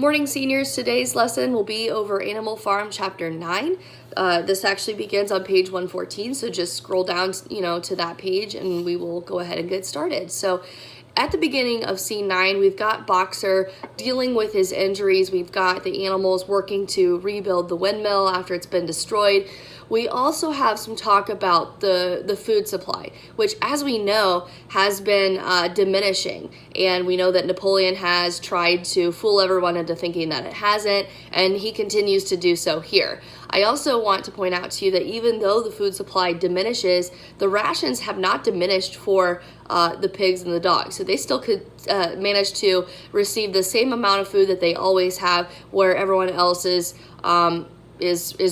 Morning seniors, today's lesson will be over Animal Farm chapter 9. This actually begins on page 114, so just scroll down to that page and we will go ahead and get started. So at the beginning of scene 9, we've got Boxer dealing with his injuries. We've got the animals working to rebuild the windmill after it's been destroyed. We also have some talk about the food supply, which, as we know, has been diminishing. And we know that Napoleon has tried to fool everyone into thinking that it hasn't, and he continues to do so here. I also want to point out to you that even though the food supply diminishes, the rations have not diminished for the pigs and the dogs. So they still could manage to receive the same amount of food that they always have, where everyone else is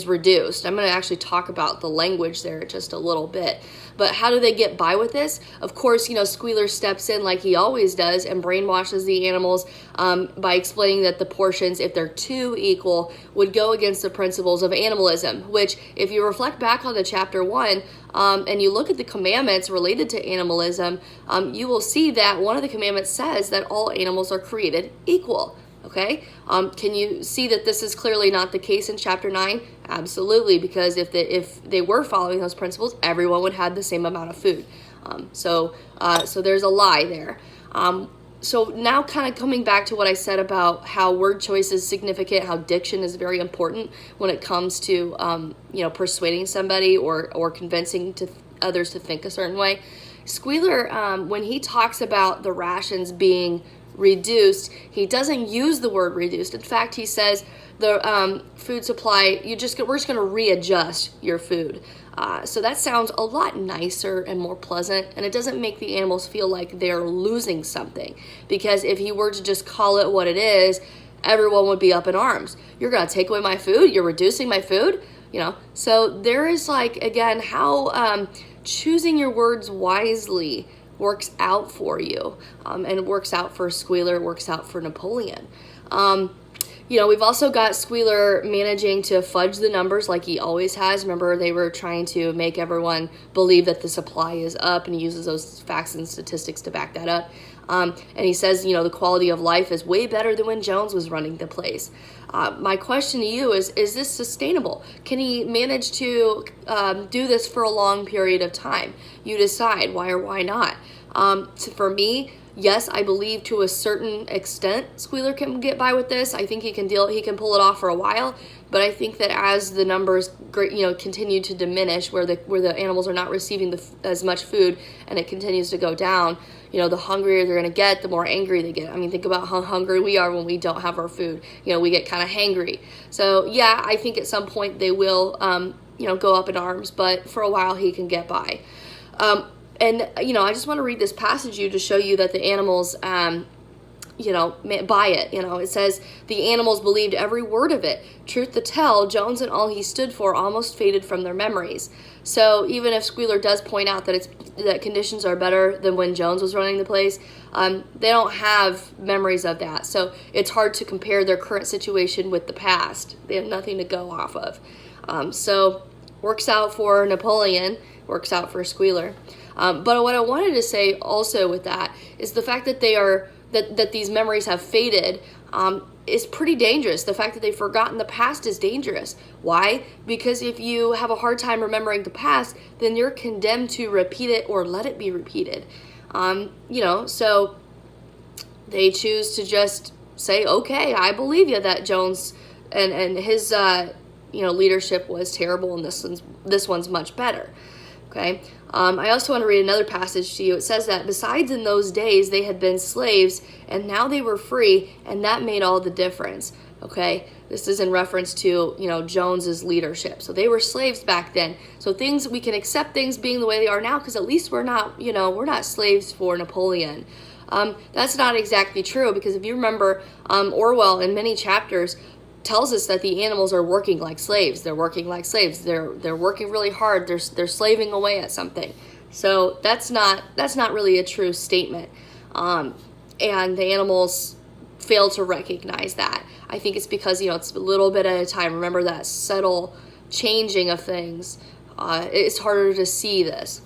reduced. I'm going to actually talk about the language there just a little bit. But how do they get by with this? Of course, Squealer steps in like he always does and brainwashes the animals by explaining that the portions, if they're too equal, would go against the principles of animalism, which, if you reflect back on the chapter 1 and you look at the commandments related to animalism, you will see that one of the commandments says that all animals are created equal. Okay, can you see that this is clearly not the case in chapter 9? Absolutely, because if they were following those principles, everyone would have the same amount of food. So there's a lie there. So now kind of coming back to what I said about how word choice is significant, how diction is very important when it comes to persuading somebody or convincing others to think a certain way. Squealer, when he talks about the rations being reduced, he doesn't use the word reduced. In fact, he says the food supply, we're just going to readjust your food. So that sounds a lot nicer and more pleasant, and it doesn't make the animals feel like they're losing something. Because if he were to just call it what it is, everyone would be up in arms. You're going to take away my food? You're reducing my food? So there is, again, how choosing your words wisely works out for you, and it works out for Squealer, it works out for Napoleon. We've also got Squealer managing to fudge the numbers like he always has. Remember, they were trying to make everyone believe that the supply is up, and he uses those facts and statistics to back that up. And he says, the quality of life is way better than when Jones was running the place. My question to you is this sustainable? Can he manage to do this for a long period of time? You decide why or why not. For me, yes, I believe to a certain extent Squealer can get by with this. I think he can pull it off for a while, but I think that as the numbers continue to diminish, where the animals are not receiving as much food, and it continues to go down, the hungrier they're going to get, the more angry they get. I mean, think about how hungry we are when we don't have our food. We get kind of hangry. So yeah, I think at some point they will go up in arms, but for a while he can get by. And I just want to read this passage to show you that the animals, buy it. It says, the animals believed every word of it. Truth to tell, Jones and all he stood for almost faded from their memories. So even if Squealer does point out that conditions are better than when Jones was running the place, they don't have memories of that. So it's hard to compare their current situation with the past. They have nothing to go off of. So works out for Napoleon, works out for Squealer. But what I wanted to say also with that is the fact that that these memories have faded is pretty dangerous. The fact that they've forgotten the past is dangerous. Why? Because if you have a hard time remembering the past, then you're condemned to repeat it or let it be repeated. So they choose to just say, okay, I believe you that Jones and his leadership was terrible, and this one's much better. Okay. I also want to read another passage to you. It says that besides in those days they had been slaves, and now they were free, and that made all the difference. Okay, this is in reference to Jones's leadership. So they were slaves back then. So we can accept things being the way they are now, because at least we're not slaves for Napoleon. That's not exactly true, because if you remember, Orwell in many chapters tells us that the animals are working like slaves. They're working like slaves. They're working really hard. They're slaving away at something. So that's not really a true statement. And the animals fail to recognize that. I think it's because it's a little bit at a time. Remember that subtle changing of things. It's harder to see this.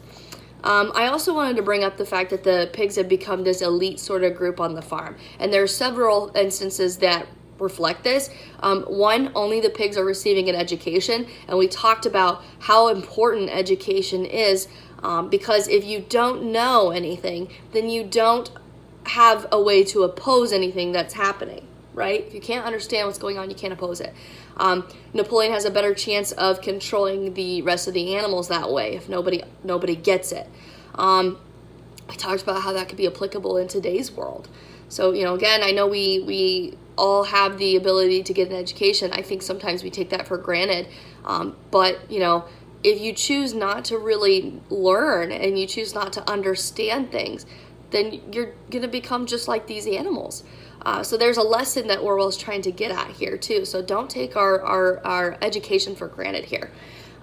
I also wanted to bring up the fact that the pigs have become this elite sort of group on the farm. And there are several instances that reflect this. One, only the pigs are receiving an education, and we talked about how important education is, because if you don't know anything, then you don't have a way to oppose anything that's happening, right? If you can't understand what's going on, you can't oppose it. Napoleon has a better chance of controlling the rest of the animals that way if nobody gets it. I talked about how that could be applicable in today's world. So, again, I know we all have the ability to get an education. I think sometimes we take that for granted. But, if you choose not to really learn and you choose not to understand things, then you're going to become just like these animals. So there's a lesson that Orwell's trying to get at here too. So don't take our education for granted here.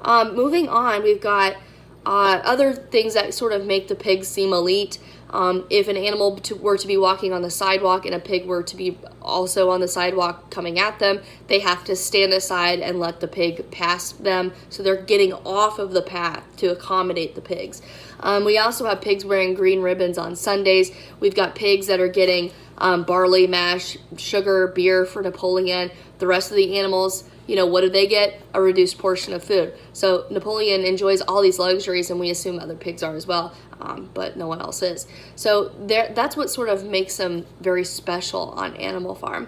Moving on, we've got other things that sort of make the pigs seem elite. If an animal were to be walking on the sidewalk and a pig were to be also on the sidewalk coming at them, they have to stand aside and let the pig pass them. So they're getting off of the path to accommodate the pigs. We also have pigs wearing green ribbons on Sundays. We've got pigs that are getting barley mash, sugar, beer for Napoleon. The rest of the animals, what do they get? A reduced portion of food. So Napoleon enjoys all these luxuries, and we assume other pigs are as well, but no one else is. So that's what sort of makes them very special on Animal Farm.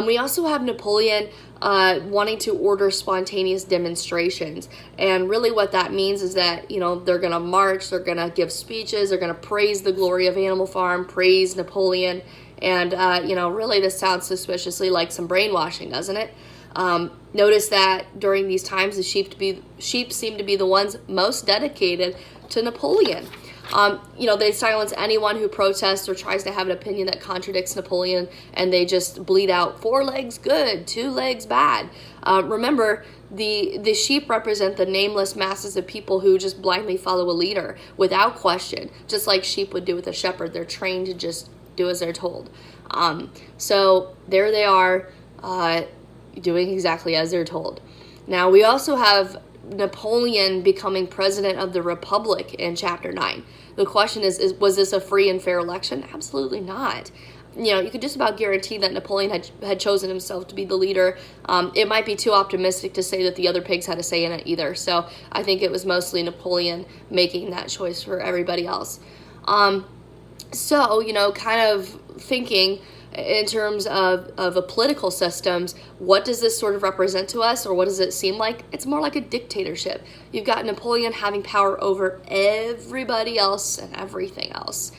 We also have Napoleon wanting to order spontaneous demonstrations. And really what that means is that, they're going to march, they're going to give speeches, they're going to praise the glory of Animal Farm, praise Napoleon. And, really this sounds suspiciously like some brainwashing, doesn't it? Notice that during these times, the sheep seem to be the ones most dedicated to Napoleon. They silence anyone who protests or tries to have an opinion that contradicts Napoleon, and they just bleat out 4 legs good, 2 legs bad. Remember, the sheep represent the nameless masses of people who just blindly follow a leader without question, just like sheep would do with a shepherd. They're trained to just do as they're told. So there they are, doing exactly as they're told. Now, we also have Napoleon becoming president of the Republic in Chapter 9. The question is was this a free and fair election? Absolutely not. You could just about guarantee that Napoleon had chosen himself to be the leader. It might be too optimistic to say that the other pigs had a say in it either. So I think it was mostly Napoleon making that choice for everybody else. So, kind of thinking in terms of a political systems, what does this sort of represent to us, or what does it seem like? It's more like a dictatorship. You've got Napoleon having power over everybody else and everything else.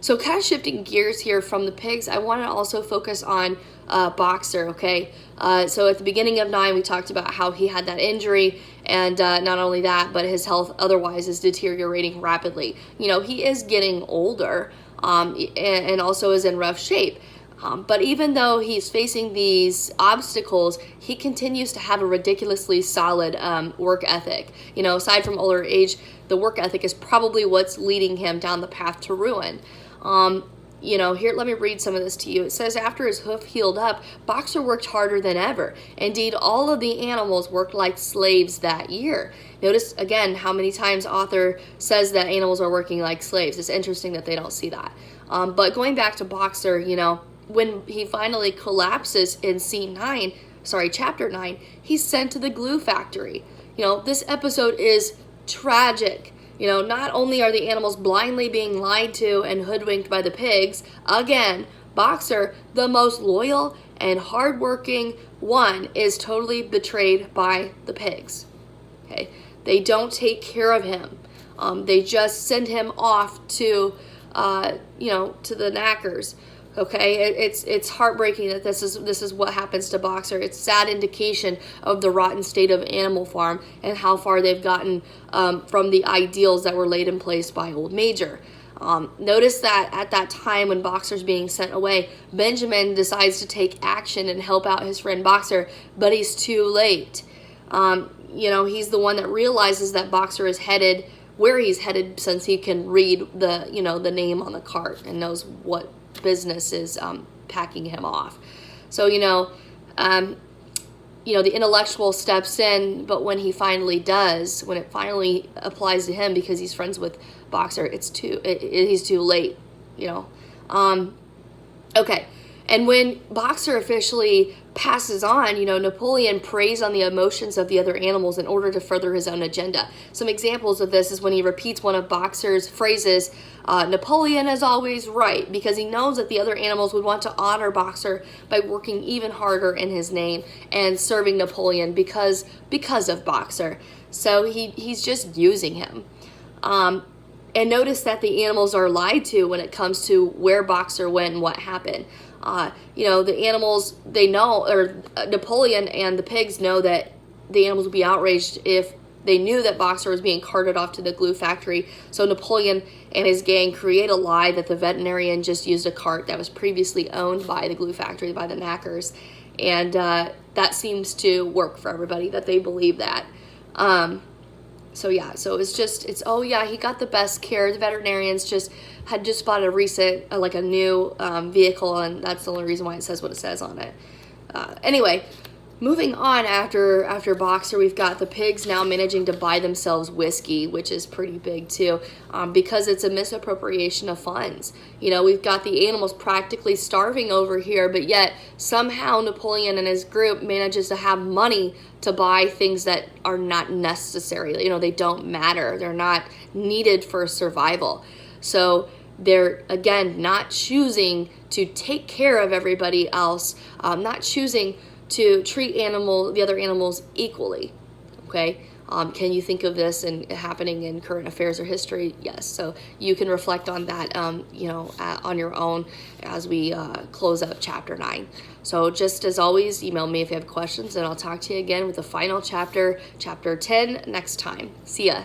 So kind of shifting gears here from the pigs, I want to also focus on Boxer, okay? So at the beginning of 9, we talked about how he had that injury, and not only that, but his health otherwise is deteriorating rapidly. He is getting older, and also is in rough shape. But even though he's facing these obstacles, he continues to have a ridiculously solid work ethic. Aside from older age, the work ethic is probably what's leading him down the path to ruin. Here, let me read some of this to you. It says, after his hoof healed up, Boxer worked harder than ever. Indeed, all of the animals worked like slaves that year. Notice, again, how many times author says that animals are working like slaves. It's interesting that they don't see that. But going back to Boxer, when he finally collapses in chapter 9, he's sent to the glue factory. This episode is tragic. Not only are the animals blindly being lied to and hoodwinked by the pigs, again, Boxer, the most loyal and hardworking one, is totally betrayed by the pigs. Okay, they don't take care of him. They just send him off to, to the knackers. Okay, it's heartbreaking that this is what happens to Boxer. It's sad indication of the rotten state of Animal Farm and how far they've gotten from the ideals that were laid in place by Old Major. Notice that at that time when Boxer's being sent away, Benjamin decides to take action and help out his friend Boxer, but he's too late. He's the one that realizes that Boxer is headed where he's headed, since he can read the name on the cart and knows what business is packing him off. So the intellectual steps in, but when he finally does, when it finally applies to him because he's friends with Boxer, he's too late. Okay, And when Boxer officially passes on, Napoleon preys on the emotions of the other animals in order to further his own agenda. Some examples of this is when he repeats one of Boxer's phrases, Napoleon is always right, because he knows that the other animals would want to honor Boxer by working even harder in his name and serving Napoleon because of Boxer. So he's just using him. And notice that the animals are lied to when it comes to where Boxer went and what happened. The animals, they know, or Napoleon and the pigs know that the animals would be outraged if they knew that Boxer was being carted off to the glue factory. So Napoleon and his gang create a lie that the veterinarian just used a cart that was previously owned by the glue factory, by the Knackers. And that seems to work for everybody, that they believe that. So oh yeah, he got the best care. The veterinarians had just bought a new vehicle, and that's the only reason why it says what it says on it. Anyway, moving on after Boxer, we've got the pigs now managing to buy themselves whiskey, which is pretty big too, because it's a misappropriation of funds. We've got the animals practically starving over here, but yet somehow Napoleon and his group manages to have money to buy things that are not necessary. They don't matter. They're not needed for survival. So they're, again, not choosing to take care of everybody else, not choosing to treat the other animals equally. Okay? Can you think of this happening in current affairs or history? Yes. So you can reflect on that, on your own as we close up chapter 9. So just as always, email me if you have questions, and I'll talk to you again with the final chapter 10, next time. See ya.